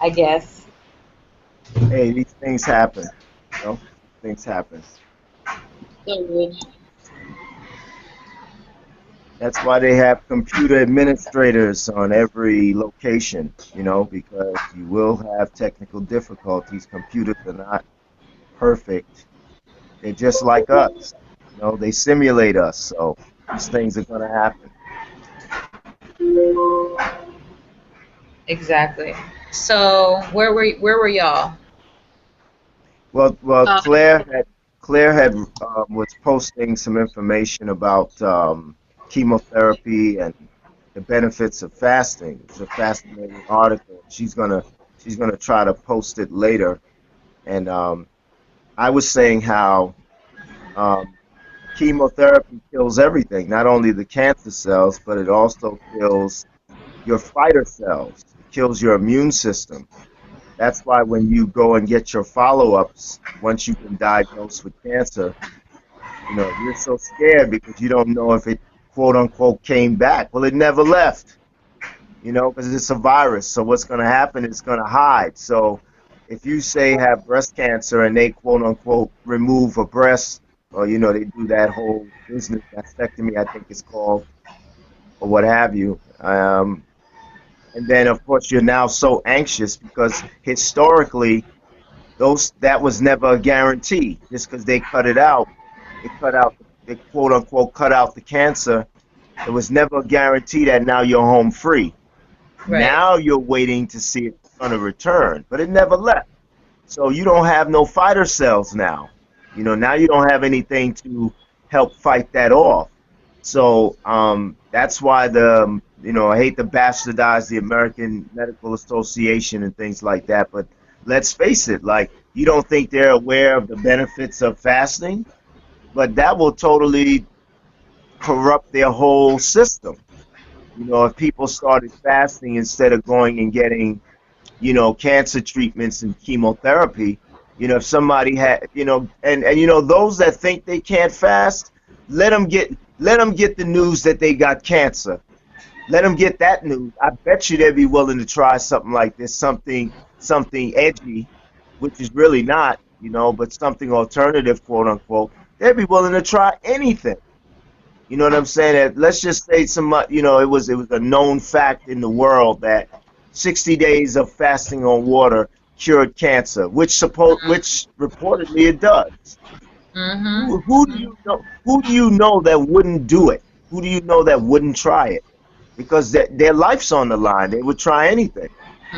I guess. Hey, these things happen. You know, things happen. So, That's why they have computer administrators on every location, because you will have technical difficulties. Computers are not perfect. They're just like us. They simulate us. So these things are going to happen. exactly. So where were y'all? Well, Uh, Claire had was posting some information about chemotherapy and the benefits of fasting. It's a fascinating article. She's gonna try to post it later. And I was saying how um, chemotherapy kills everything, not only the cancer cells, but it also kills your fighter cells. It kills your immune system. That's why when you go and get your follow-ups, once you've been diagnosed with cancer, you're so scared because you don't know if it quote unquote came back. Well, it never left, because it's a virus. So what's going to happen is going to hide. So if you say have breast cancer and they quote unquote remove a breast, or they do that whole business mastectomy, I think it's called, or what have you. And then of course you're now so anxious because historically those that was never a guarantee. Just because they cut it out, they quote unquote cut out the cancer. It was never a guarantee that now you're home free. right. Now you're waiting to see if it's going to return, but it never left. So you don't have no fighter cells now. Now you don't have anything to help fight that off. So that's why I hate to bastardize the American Medical Association and things like that, but let's face it, like, you don't think they're aware of the benefits of fasting, but that will totally corrupt their whole system. If people started fasting instead of going and getting, cancer treatments and chemotherapy, if somebody had, and those that think they can't fast, let them get the news that they got cancer. Let them get that news. I bet you they'd be willing to try something like this, something edgy, which is really not, but something alternative, quote unquote. They'd be willing to try anything. You know what I'm saying? Let's just say it was a known fact in the world that 60 days of fasting on water cured cancer, which reportedly it does. Mm-hmm. Who do you know that wouldn't do it? Who do you know that wouldn't try it? Because their life's on the line. They would try anything.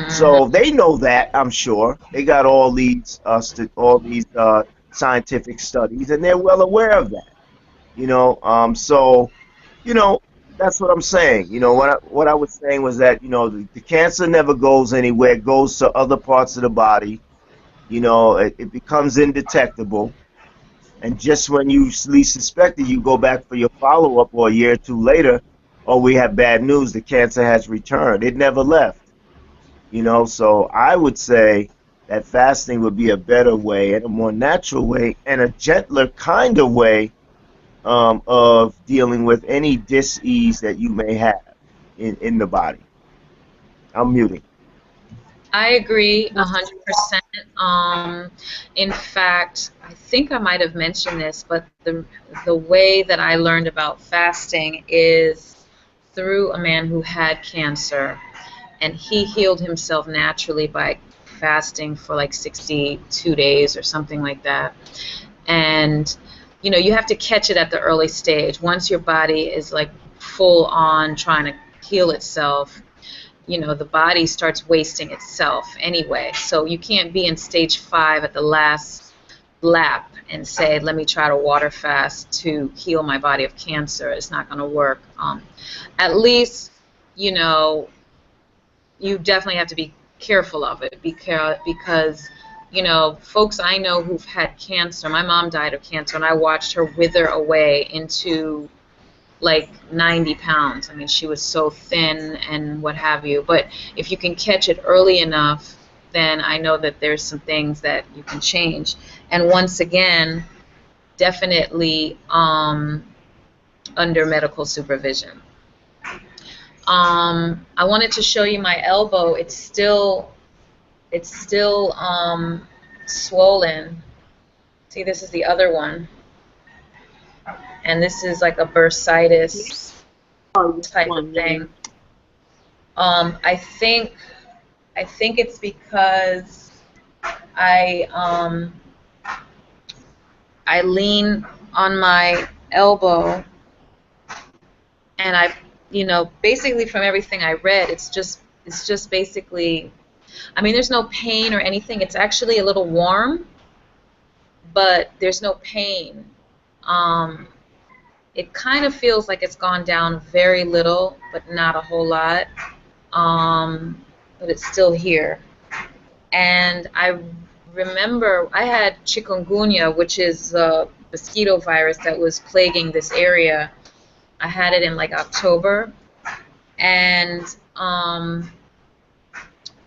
So Mm-hmm. they know that, I'm sure. They got all these scientific studies, and they're well aware of that. So you know that's what I'm saying. What I was saying was that the cancer never goes anywhere. It goes to other parts of the body. It becomes indetectable, and just when you least suspect it, you go back for your follow up, or a year or two later, oh, we have bad news. The cancer has returned. It never left. So I would say that fasting would be a better way and a more natural way and a gentler kind of way of dealing with any dis-ease that you may have in the body. I'm muting. I agree 100%. In fact, I think I might have mentioned this, but the way that I learned about fasting is through a man who had cancer, and he healed himself naturally by fasting for like 62 days or something like that. And you have to catch it at the early stage. Once your body is like full on trying to heal itself, the body starts wasting itself anyway. So you can't be in stage 5 at the last lap and say, let me try to water fast to heal my body of cancer. It's not going to work. At least, you know, you definitely have to be careful of it because folks I know who've had cancer. My mom died of cancer, and I watched her wither away into like 90 pounds. I mean, she was so thin and what have you. But if you can catch it early enough, then I know that there's some things that you can change. And once again, definitely under medical supervision. I wanted to show you my elbow. It's still it's still swollen. See, this is the other one, and this is like a bursitis Oh, this type of one, yeah. thing. I think it's because I um, I lean on my elbow, and basically from everything I read, it's just basically. I mean, there's no pain or anything. It's actually a little warm, but there's no pain. Um, it kind of feels like it's gone down very little, but not a whole lot. Um, but it's still here. And I remember I had chikungunya, which is a mosquito virus that was plaguing this area. I had it in like October, and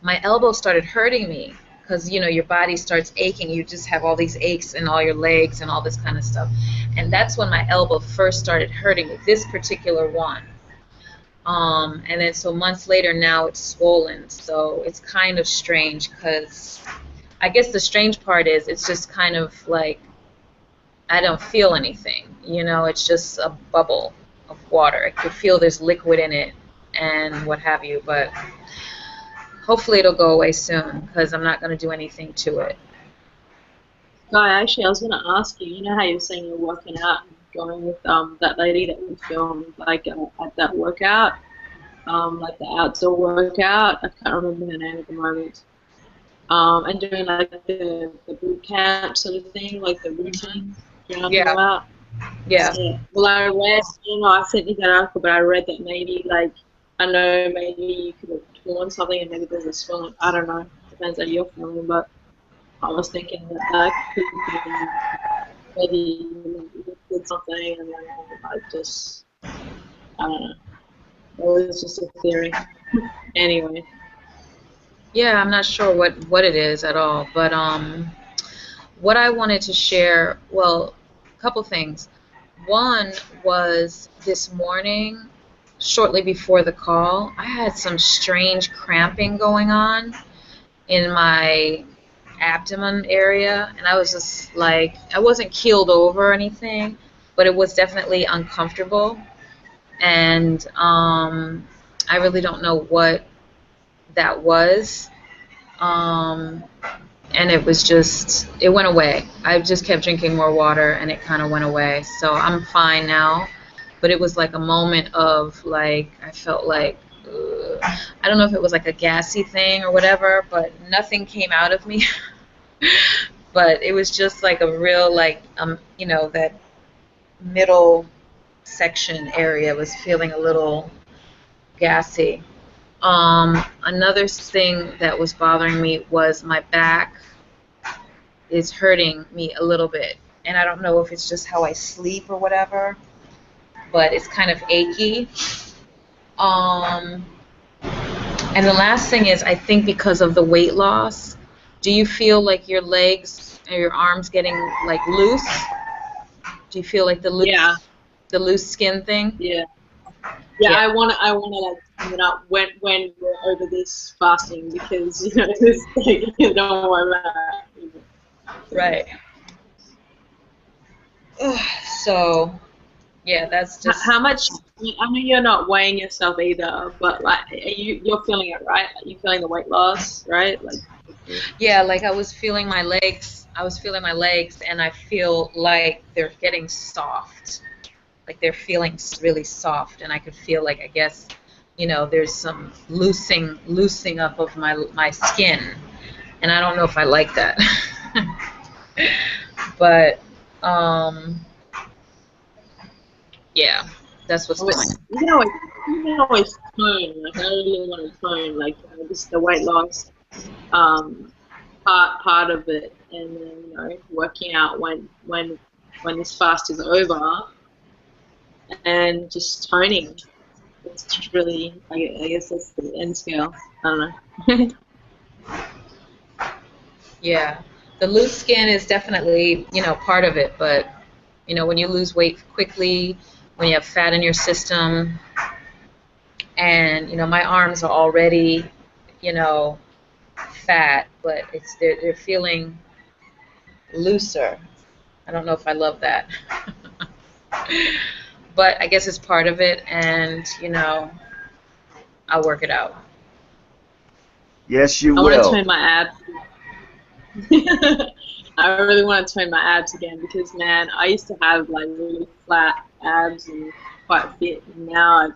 my elbow started hurting me because your body starts aching. You just have all these aches in all your legs and all this kind of stuff, and that's when my elbow first started hurting me, this particular one. And then so months later, now it's swollen. So it's kind of strange because I guess the strange part is it's just kind of like I don't feel anything. It's just a bubble of water. I could feel there's liquid in it and what have you, but hopefully it'll go away soon because I'm not going to do anything to it. Guy, actually, I was going to ask you. You know how you're saying you're working out and going with that lady that we filmed like at that workout, like the outdoor workout. I can't remember her name at the moment. And doing like the boot camp sort of thing, like the routine. You know what I'm talking Yeah, about? yeah. Yeah. Well, I read, I sent you that article, but I read that maybe, like, I know maybe you could have torn something and maybe there's a swelling. I don't know. Depends how you're feeling, but I was thinking that that could be maybe you did something and then I just, I don't know. It was just a theory. Anyway. Yeah, I'm not sure what it is at all, but what I wanted to share, well, a couple things. One was this morning, shortly before the call, I had some strange cramping going on in my abdomen area, and I was just like, I wasn't keeled over or anything, but it was definitely uncomfortable, and I really don't know what that was. Um, and it went away. I just kept drinking more water and it kind of went away. So I'm fine now. But it was like a moment of like, I felt like, I don't know if it was like a gassy thing or whatever, but nothing came out of me. But it was just like a real, like, that middle section area was feeling a little gassy. Another thing that was bothering me was my back is hurting me a little bit. And I don't know if it's just how I sleep or whatever, but it's kind of achy. Um, and the last thing is, I think because of the weight loss, do you feel like your legs or your arms getting like loose? Do you feel like Yeah. the loose skin thing? Yeah. Yeah. I wanna like sum it up when we're over this fasting because it's like, you don't want that. Right. So, yeah, that's just. How much? I mean, you're not weighing yourself either, but like, you're feeling it, right? You're feeling the weight loss, right? Like. Yeah, like I was feeling my legs. And I feel like they're getting soft. Like they're feeling really soft, and I could feel like, I guess, there's some loosening up of my skin, and I don't know if I like that. But yeah, that's what's going on. You can always tone. Like I really want to tone, like just the weight loss part of it, and then working out when this fast is over, and just toning. It's really, I guess that's the end scale. I don't know. Yeah, the loose skin is definitely, part of it, but when you lose weight quickly, when you have fat in your system, and my arms are already, fat, but it's they're feeling looser. I don't know if I love that. But I guess it's part of it, and I'll work it out. Yes, you I want to will. train my abs. I really want to train my abs again because, man, I used to have like really flat abs and quite fit, and now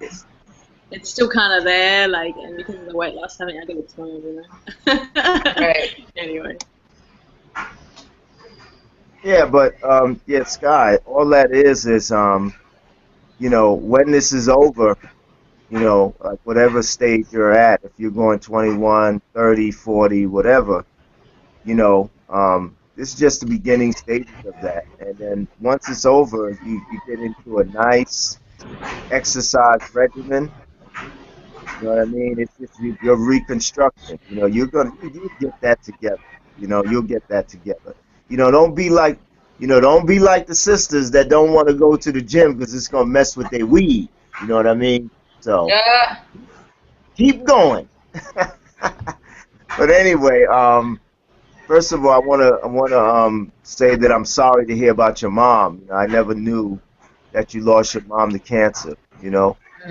it's still kind of there, like, and because of the weight loss, I got to tone, Right. Anyway. Yeah, but yeah, Sky, all that is when this is over, like whatever stage you're at, if you're going 21, 30, 40, whatever, this is just the beginning stages of that. And then once it's over, you get into a nice exercise regimen. You know what I mean? It's just you're reconstructing. You'll get that together. You'll get that together. Don't be like, don't be like the sisters that don't want to go to the gym because it's gonna mess with their weed. You know what I mean? So Yeah. keep going. But anyway, first of all, I wanna say that I'm sorry to hear about your mom. I never knew that you lost your mom to cancer.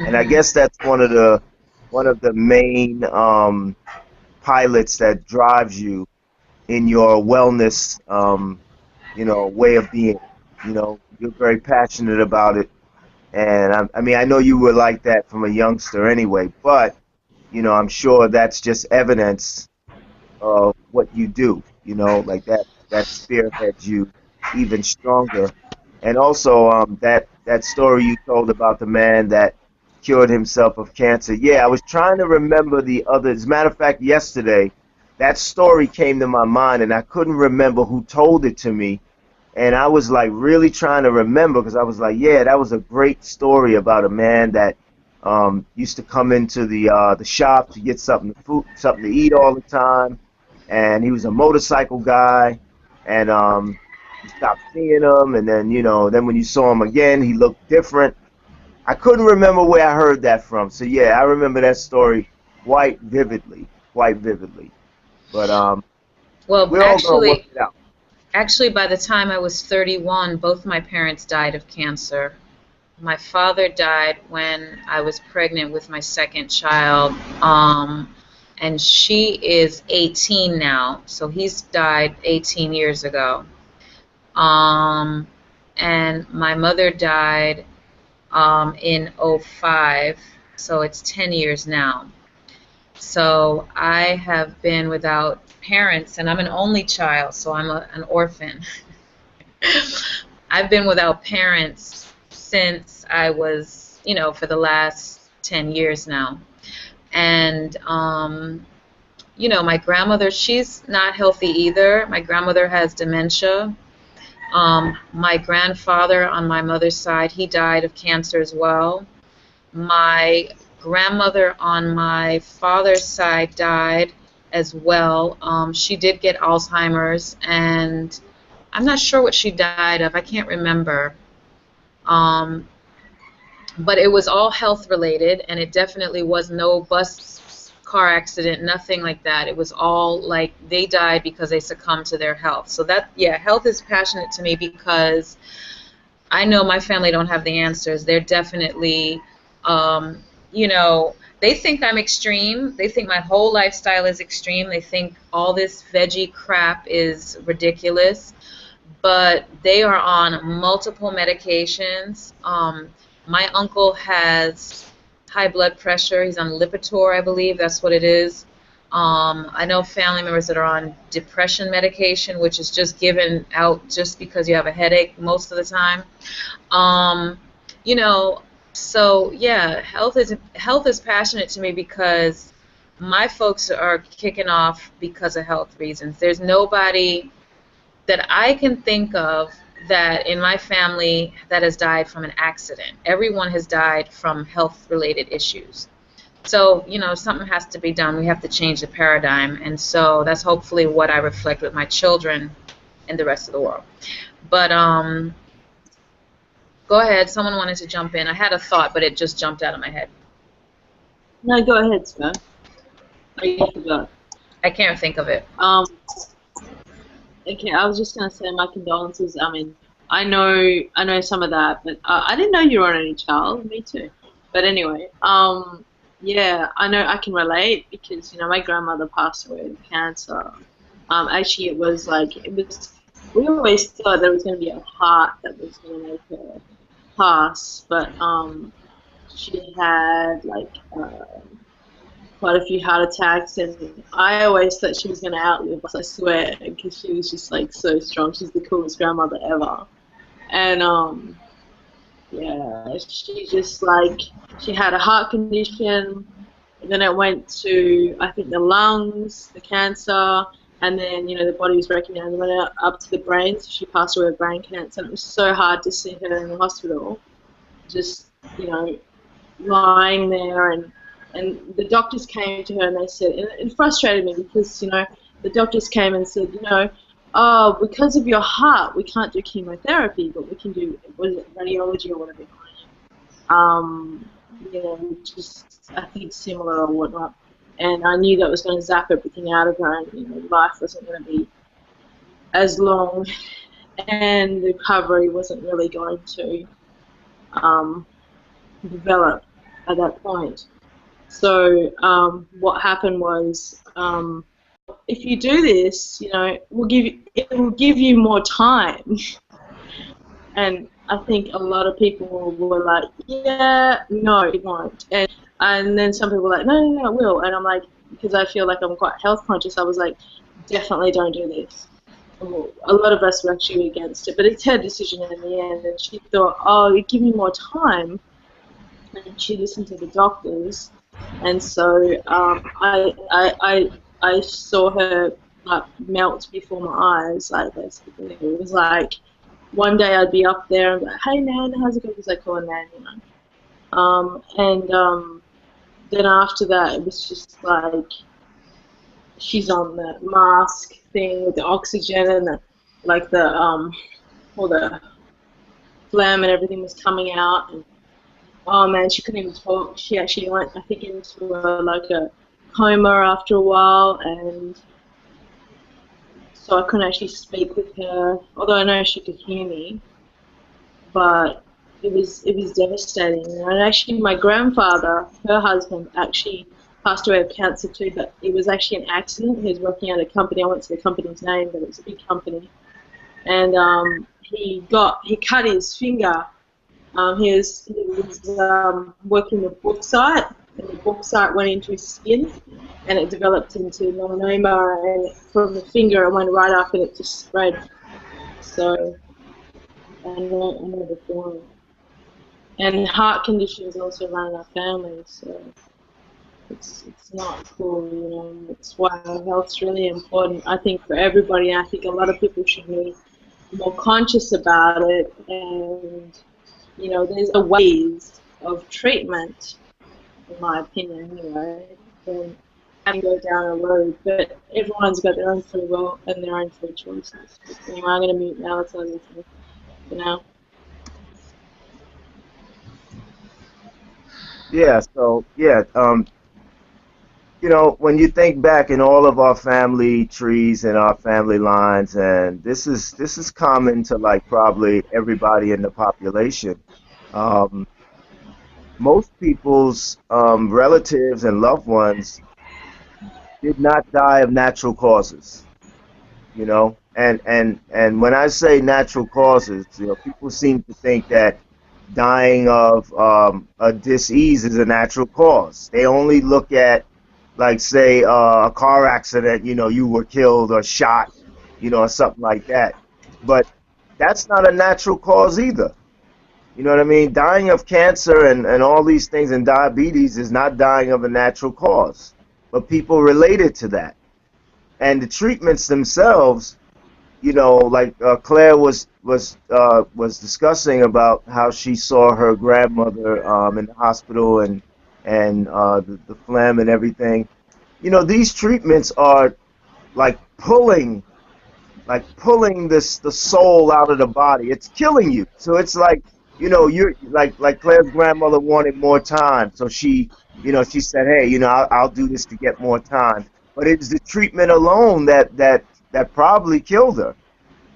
And I Hmm. guess that's one of the main pilots that drives you in your wellness, way of being. You're very passionate about it, and I mean, I know you were like that from a youngster anyway, but I'm sure that's just evidence of what you do. Like that spearheads you even stronger. And also, that story you told about the man that cured himself of cancer. Yeah, I was trying to remember the other. As a matter of fact, yesterday, that story came to my mind, and I couldn't remember who told it to me. And I was like really trying to remember because I was like, yeah, that was a great story about a man that used to come into the shop to get something to eat all the time, and he was a motorcycle guy, and you stopped seeing him, and then when you saw him again, he looked different. I couldn't remember where I heard that from, so yeah, I remember that story quite vividly. But Well, we're all gonna work actually, it out. actually, by the time I was 31, both my parents died of cancer. My father died when I was pregnant with my second child, and she is 18 now, so he's died 18 years ago. Um, and my mother died in '05, so it's 10 years now. So I have been without parents, and I'm an only child, so I'm an orphan. I've been without parents since I was, for the last 10 years now. And, my grandmother, she's not healthy either. My grandmother has dementia. My grandfather on my mother's side, he died of cancer as well. My grandmother on my father's side died as well. She did get Alzheimer's, and I'm not sure what she died of. I can't remember. Um, but it was all health related, and it definitely was no bus car accident, nothing like that. It was all like they died because they succumbed to their health. So that, yeah, health is passionate to me because I know my family don't have the answers. They're definitely, um, they think I'm extreme. They think my whole lifestyle is extreme. They think all this veggie crap is ridiculous. But they are on multiple medications. My uncle has high blood pressure. He's on Lipitor, I believe. That's what it is. I know family members that are on depression medication, which is just given out just because you have a headache most of the time. Um, you know, so yeah, health is passionate to me because my folks are kicking off because of health reasons. There's nobody that I can think of that in my family that has died from an accident. Everyone has died from health related issues. So, something has to be done. We have to change the paradigm. And so that's hopefully what I reflect with my children and the rest of the world. But go ahead. Someone wanted to jump in. I had a thought, but it just jumped out of my head. No, go ahead, Scott. I forgot. I can't think of it. Okay, I was just gonna say my condolences. I mean, I know some of that, but I didn't know you were an only child. Me too. But anyway, yeah, I know I can relate because my grandmother passed away with cancer. Actually, we always thought there was gonna be a heart that was gonna make her pass, but she had quite a few heart attacks, and I always thought she was going to outlive us, I swear, because she was just like so strong. She's the coolest grandmother ever. And yeah, she had a heart condition, and then it went to, I think, the lungs, the cancer, and then, the body was breaking down and went up to the brain, so she passed away with brain cancer. And it was so hard to see her in the hospital, just, lying there, and the doctors came to her and they said, and it frustrated me because, the doctors came and said, oh, because of your heart, we can't do chemotherapy, but we can do, what is it, radiology or whatever. Just, I think, similar or whatnot. And I knew that was going to zap everything out of her, and, life wasn't going to be as long, and the recovery wasn't really going to develop at that point. So what happened was, if you do this, it will give you more time. And I think a lot of people were like, yeah, no, it won't. And then some people were like, no, it will. And I'm like, because I feel like I'm quite health conscious, I was like, definitely don't do this. A lot of us were actually against it, but it's her decision in the end. And she thought, oh, you give me more time. And she listened to the doctors. And so I saw her melt before my eyes. Basically, it was like one day I'd be up there and be like, "Hey Nan, how's it going?" Because I call her Nan, And then after that, it was just like she's on the mask thing with the oxygen and all the phlegm and everything was coming out. And oh man, she couldn't even talk. She actually went, I think, into a coma after a while, and so I couldn't actually speak with her. Although I know she could hear me, but it was devastating. And actually, my grandfather, her husband, actually passed away of cancer too. But it was actually an accident. He was working at a company. I won't say the company's name, but it was a big company, and he cut his finger. He was working with bauxite, and the bauxite went into his skin, and it developed into melanoma, and from the finger it went right up and it just spread. So I know the feeling. And heart conditions also run in our family, so it's not cool, It's why health's really important, I think, for everybody. And I think a lot of people should be more conscious about it, and there's a ways of treatment, in my opinion, and having to go down a road. But everyone's got their own free will and their own free choices. Anyway, I'm going to mute now. That's all I need to say for now. Yeah. So yeah. When you think back in all of our family trees and our family lines, and this is common to probably everybody in the population. Most people's relatives and loved ones did not die of natural causes, and when I say natural causes, people seem to think that dying of a disease is a natural cause. They only look at, say, a car accident, you were killed or shot, or something like that. But that's not a natural cause either. You know what I mean? Dying of cancer and all these things and diabetes is not dying of a natural cause. But people relate it to that. And the treatments themselves, Claire was discussing about how she saw her grandmother in the hospital and the phlegm and everything. These treatments are pulling the soul out of the body. It's killing you. So it's you're like Claire's grandmother wanted more time, so she said, hey, I'll do this to get more time. but it's the treatment alone that probably killed her,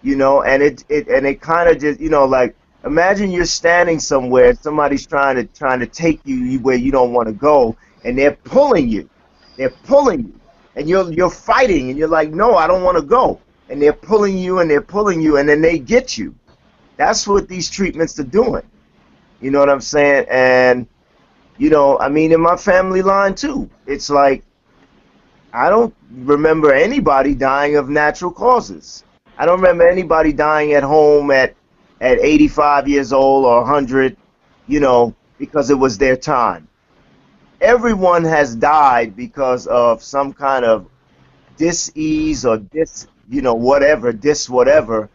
you know. And it kind of just, you know, like, imagine you're standing somewhere, somebody's trying to take you where you don't want to go, and they're pulling you, and you're fighting, and you're like, no, I don't want to go, and they're pulling you and they're pulling you, and then they get you. That's what these treatments are doing. You know what I'm saying? And you know, I mean, in my family line too, it's like, I don't remember anybody dying of natural causes. I don't remember anybody dying at home at 85 years old or 100, you know, because it was their time. Everyone has died because of some kind of dis-ease or you know, whatever,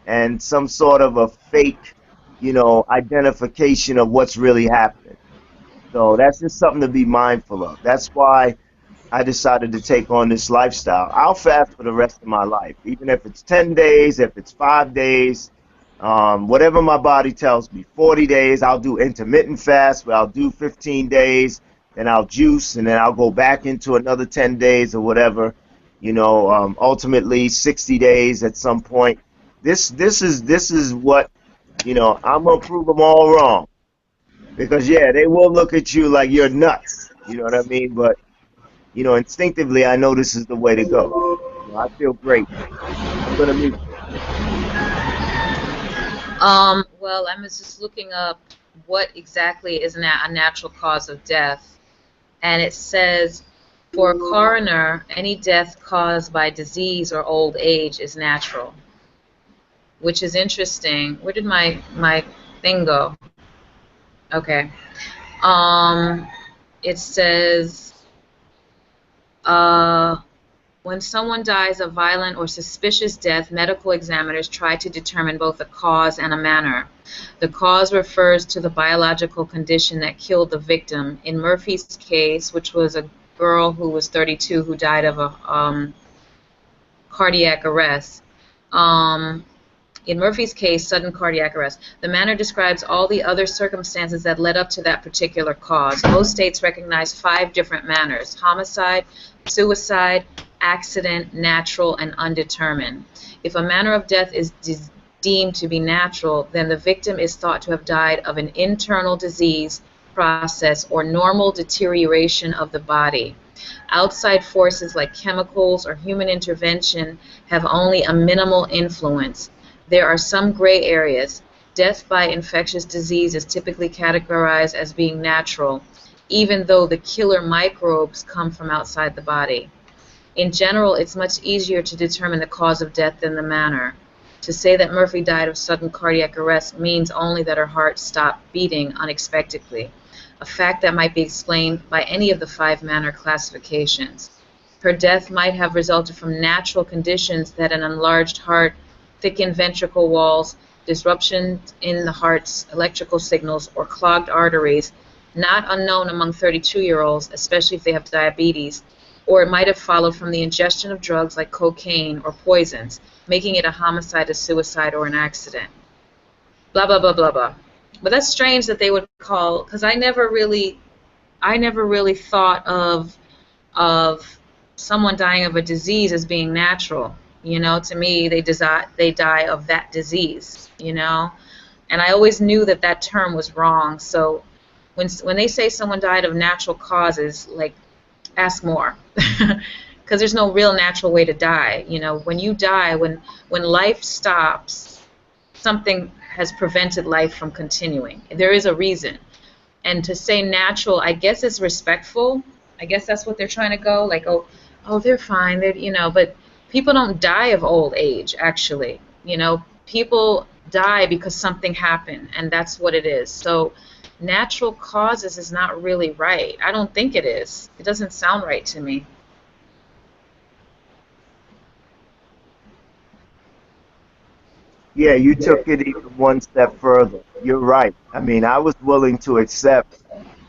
and some sort of a fake, you know, identification of what's really happening. So that's just something to be mindful of. That's why I decided to take on this lifestyle. I'll fast for the rest of my life, even if it's 10 days, if it's 5 days, whatever my body tells me. 40 days, I'll do intermittent fast, where I'll do 15 days, then I'll juice, and then I'll go back into another 10 days or whatever. You know, ultimately 60 days at some point. This is what, you know, I'm gonna prove them all wrong, because yeah, they will look at you like you're nuts. You know what I mean? But you know, instinctively, I know this is the way to go. You know, I feel great. I'm gonna meet. Well, I was just looking up what exactly is a natural cause of death, and it says for a coroner, any death caused by disease or old age is natural, which is interesting. Where did my thing go? Okay. It says when someone dies a violent or suspicious death, medical examiners try to determine both a cause and a manner. The cause refers to the biological condition that killed the victim. In Murphy's case, which was a girl who was 32 who died of a cardiac arrest. In Murphy's case, sudden cardiac arrest. The manner describes all the other circumstances that led up to that particular cause. Most states recognize 5 different manners: homicide, suicide, accident, natural, and undetermined. If a manner of death is deemed to be natural, then the victim is thought to have died of an internal disease process or normal deterioration of the body. Outside forces like chemicals or human intervention have only a minimal influence. There are some gray areas. Death by infectious disease is typically categorized as being natural, even though the killer microbes come from outside the body. In general, it's much easier to determine the cause of death than the manner. To say that Murphy died of sudden cardiac arrest means only that her heart stopped beating unexpectedly, a fact that might be explained by any of the 5 manner classifications. Her death might have resulted from natural conditions that an enlarged heart, thickened ventricle walls, disruptions in the heart's electrical signals, or clogged arteries, not unknown among 32-year-olds, especially if they have diabetes, or it might have followed from the ingestion of drugs like cocaine or poisons, making it a homicide, a suicide, or an accident. Blah, blah, blah, blah, blah. But that's strange that they would call, because I never really thought of someone dying of a disease as being natural. You know, to me, they die of that disease, you know? And I always knew that that term was wrong. So when they say someone died of natural causes, like, ask more. Because there's no real natural way to die. You know, when you die, when life stops, something has prevented life from continuing. There is a reason. And to say natural, I guess it's respectful. I guess that's what they're trying to go, like, oh, they're fine, you know, but people don't die of old age, actually. You know, people die because something happened, and that's what it is. So natural causes is not really right. I don't think it is. It doesn't sound right to me. Yeah, you took it even one step further. You're right. I mean, I was willing to accept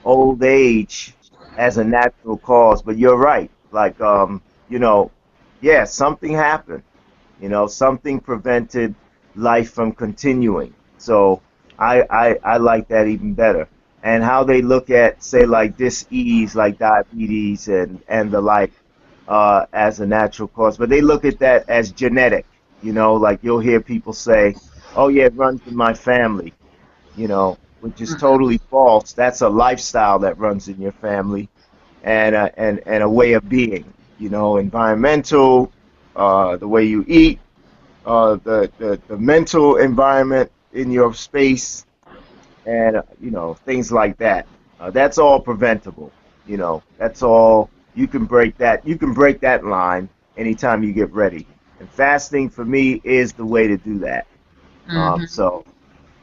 old age as a natural cause, but you're right. Like, you know, yeah, something happened. You know, something prevented life from continuing. So I like that even better. And how they look at, say, like dis-ease, like diabetes and the like. as a natural cause, but they look at that as genetic. You know, like you'll hear people say, "Oh yeah, it runs in my family," you know, which is Mhm. totally false. That's a lifestyle that runs in your family and and a way of being. You know, environmental, the way you eat, the mental environment in your space, and you know things like that. That's all preventable. You know, that's all you can break that. You can break that line anytime you get ready. And fasting for me is the way to do that. Mhm. So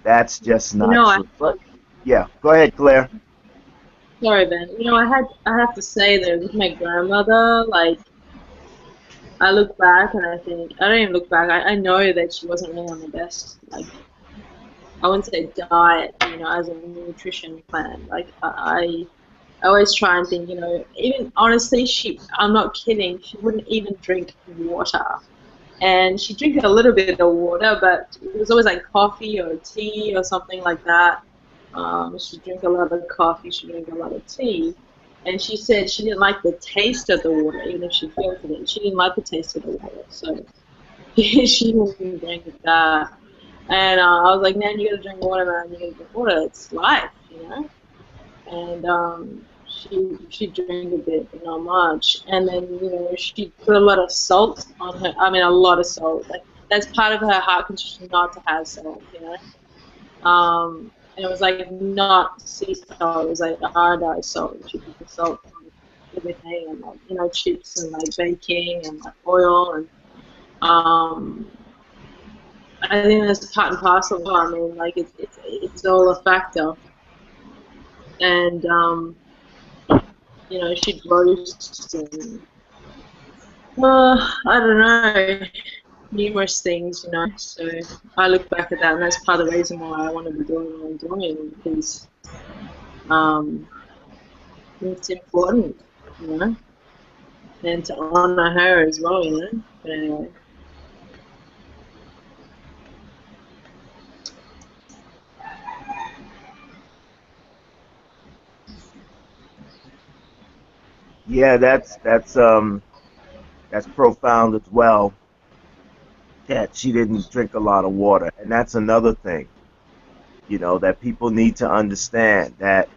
that's just You not know, I true. But yeah, go ahead, Claire. sorry, Ben. You know, I have to say that with my grandmother, like I look back and I think I don't even look back. I know that she wasn't really on the best, like I wouldn't say diet, you know, as a nutrition plan. Like I always try and think, you know, even honestly, I'm not kidding. She wouldn't even drink water, and she drank a little bit of water, but it was always like coffee or tea or something like that. She drank a lot of coffee. She drank a lot of tea. And she said she didn't like the taste of the water, even if she filtered it. She didn't like the taste of the water, so she didn't drink that. And I was like, man, you gotta drink water, man. You gotta drink water. It's life, you know. And she drank a bit, but not much. And then you know she put a lot of salt on her. I mean, a lot of salt. Like that's part of her heart condition not to have salt, you know. And it was like not sea salt. It was like iodized salt. She put the salt on everything, and like you know chips and like baking and like oil and um I think that's part and parcel. I mean, like it's all a factor, and you know, she'd roast and I don't know, numerous things, you know. So I look back at that, and that's part of the reason why I want to be doing what I'm doing because um, it's important, you know, and to honor her as well, you know. But anyway. Yeah, that's profound as well. That she didn't drink a lot of water, and that's another thing. You know that people need to understand that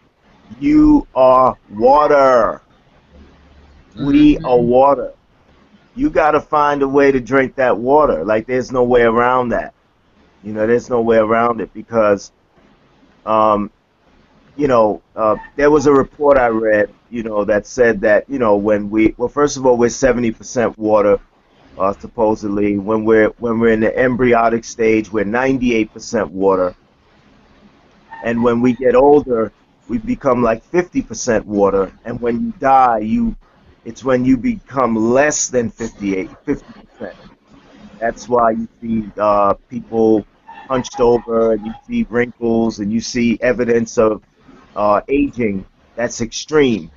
you are water. We are Mhm. water. You got to find a way to drink that water. Like there's no way around that. You know, there's no way around it because, um, there was a report I read, that said that, well, first of all, we're 70% water, supposedly. When we're in the embryonic stage, we're 98% water. And when we get older, we become like 50% water. And when you die, it's when you become less than 50%. That's why you see people hunched over, and you see wrinkles, and you see evidence of aging that's extreme.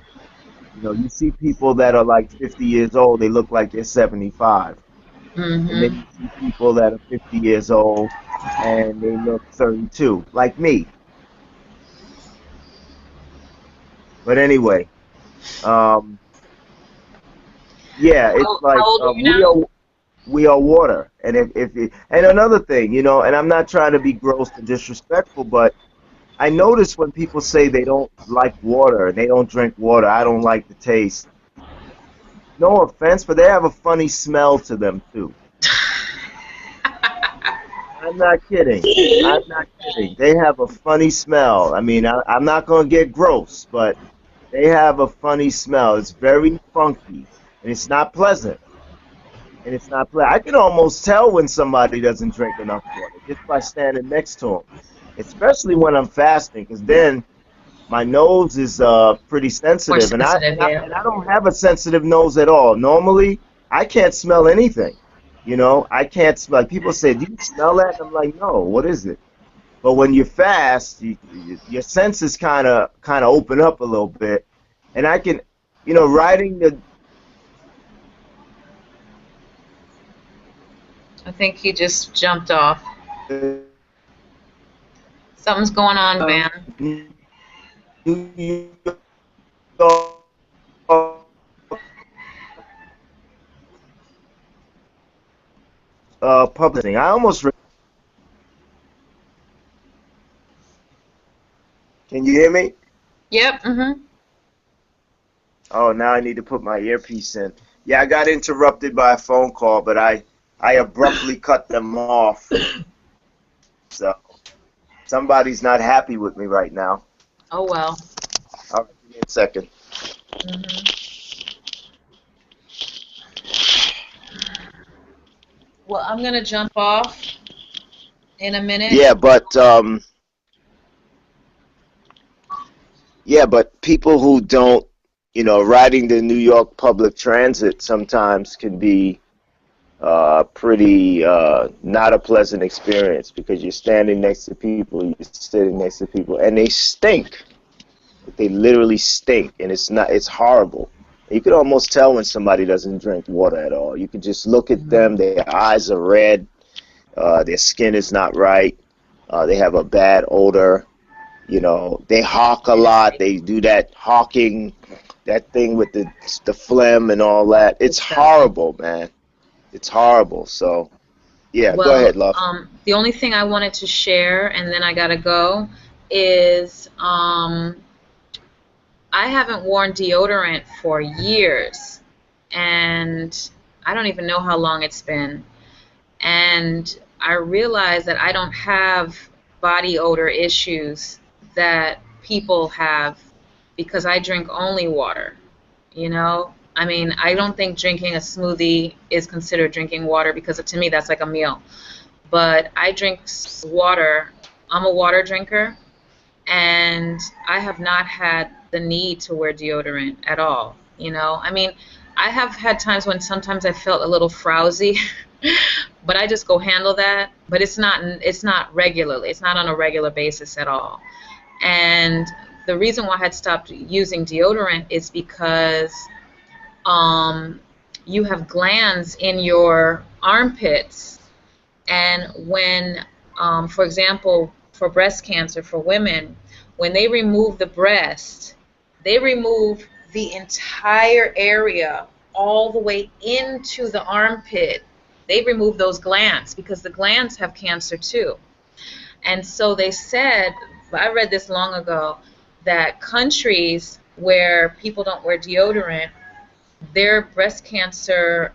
You know, you see people that are like 50 years old, they look like they're 75. And then Mhm. you see people that are 50 years old and they look 32, like me. But anyway, um, yeah, it's How like old are you we now? are water. And and another thing, and I'm not trying to be gross and disrespectful, but I notice when people say they don't like water, they don't drink water, I don't like the taste. No offense, but they have a funny smell to them too. I'm not kidding. I'm not kidding. They have a funny smell. I mean, I'm not going to get gross, but they have a funny smell. It's very funky, and it's not pleasant. And it's not pleasant. I can almost tell when somebody doesn't drink enough water just by standing next to them, especially when I'm fasting, because then my nose is pretty More sensitive, and sensitive, yeah. I don't have a sensitive nose at all. Normally, I can't smell anything. You know, I can't smell. Like people say, "Do you smell that?" And I'm like, "No, what is it?" But when you fast, your senses kind of open up a little bit, and I can, riding the. I think he just jumped off. Something's going on, Oh. Van. New York publishing. I almost. Can you hear me? Yep. Oh, now I need to put my earpiece in. Yeah, I got interrupted by a phone call, but I abruptly cut them off. So somebody's not happy with me right now. Oh well. All right, give me a second. Well, I'm gonna jump off in a minute. Yeah, but people who don't, riding the New York public transit sometimes can be pretty not a pleasant experience because you're standing next to people, you're sitting next to people, and they stink. They literally stink, and it's horrible. You could almost tell when somebody doesn't drink water at all. You could just look at them, their eyes are red, their skin is not right, they have a bad odor, they hawk a lot, they do that hawking, that thing with the phlegm and all that. It's horrible, man. It's horrible. So, yeah, Well, go ahead, love. The only thing I wanted to share, and then I gotta go, is I haven't worn deodorant for years, and I don't even know how long it's been. And I realized that I don't have body odor issues that people have because I drink only water, I mean, I don't think drinking a smoothie is considered drinking water because to me that's like a meal. But I drink water. I'm a water drinker, and I have not had the need to wear deodorant at all. I mean, I have had times when sometimes I felt a little frowsy, but I just go handle that. But it's not regularly. It's not on a regular basis at all. And the reason why I had stopped using deodorant is because you have glands in your armpits, and when, for example, for breast cancer for women, when they remove the breast, they remove the entire area all the way into the armpit. They remove those glands because the glands have cancer too. And so they said, I read this long ago, that countries where people don't wear deodorant, their breast cancer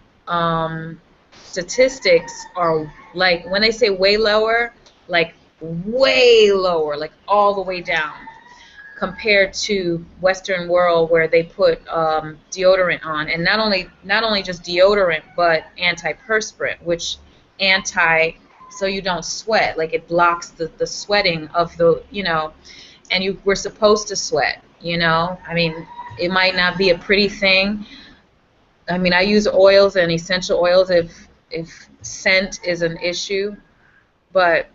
statistics are, like, when they say way lower, like all the way down, compared to Western world where they put deodorant on, and not only just deodorant, but antiperspirant, which so you don't sweat, like it blocks the sweating of the, and we're supposed to sweat, I mean, it might not be a pretty thing. I mean, I use oils and essential oils if scent is an issue, but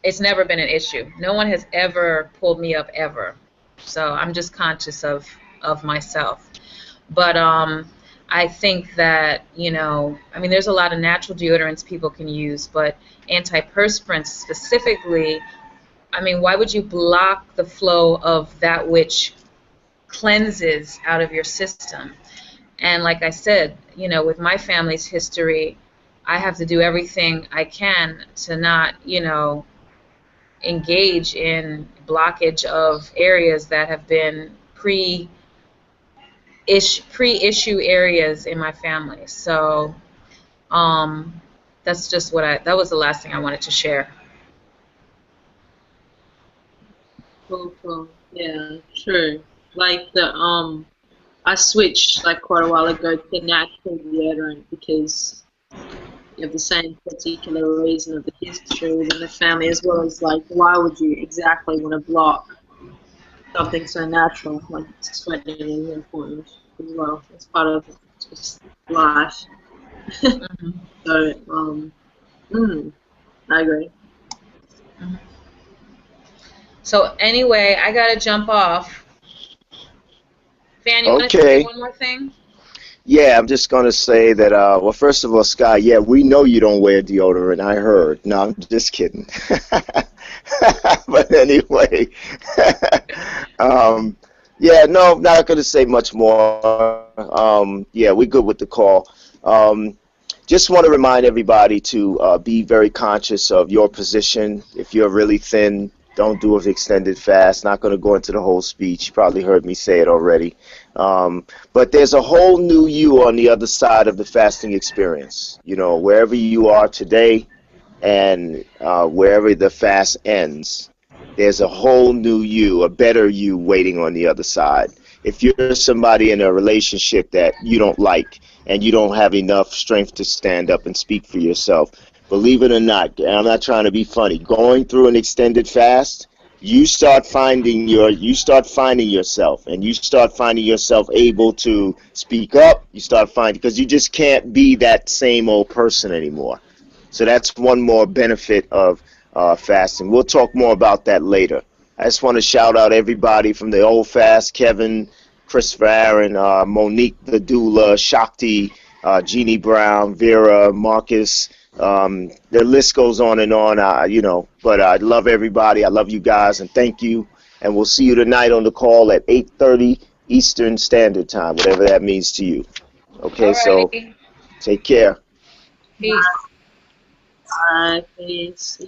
it's never been an issue. No one has ever pulled me up ever. So I'm just conscious of myself. But I think that, I mean, there's a lot of natural deodorants people can use, but antiperspirants specifically, I mean, why would you block the flow of that which cleanses out of your system? And like I said, with my family's history, I have to do everything I can to not, engage in blockage of areas that have been pre-issue areas in my family. So that's just that was the last thing I wanted to share. Cool. Yeah, true. Like I switched like quite a while ago to natural deodorant because of the same particular reason of the history within the family, as well as like why would you exactly want to block something so natural like sweating is important as well. It's part of just life. So I agree. So anyway, I gotta jump off. Fan, you want to Okay. say one more thing? Yeah, I'm just going to say that, well, first of all, Sky, yeah, we know you don't wear deodorant. I heard. No, I'm just kidding. But anyway, yeah, no, not going to say much more. Yeah, we're good with the call. just want to remind everybody to be very conscious of your position. If you're really thin, don't do an extended fast. Not going to go into the whole speech. You probably heard me say it already. But there's a whole new you on the other side of the fasting experience. You know, wherever you are today and wherever the fast ends, there's a whole new you, a better you waiting on the other side. If you're somebody in a relationship that you don't like and you don't have enough strength to stand up and speak for yourself, believe it or not, and I'm not trying to be funny, going through an extended fast, you start finding yourself, and you start finding yourself able to speak up. You start finding, because you just can't be that same old person anymore. So that's one more benefit of fasting. We'll talk more about that later. I just want to shout out everybody from the old fast: Kevin, Christopher Aaron, Monique the doula, Shakti, Jeannie Brown, Vera, Marcus. The list goes on and on, you know, but I love everybody. I love you guys, and thank you. And we'll see you tonight on the call at 8:30 Eastern Standard Time, whatever that means to you. Okay, so Alrighty. take care. Peace. All right, peace.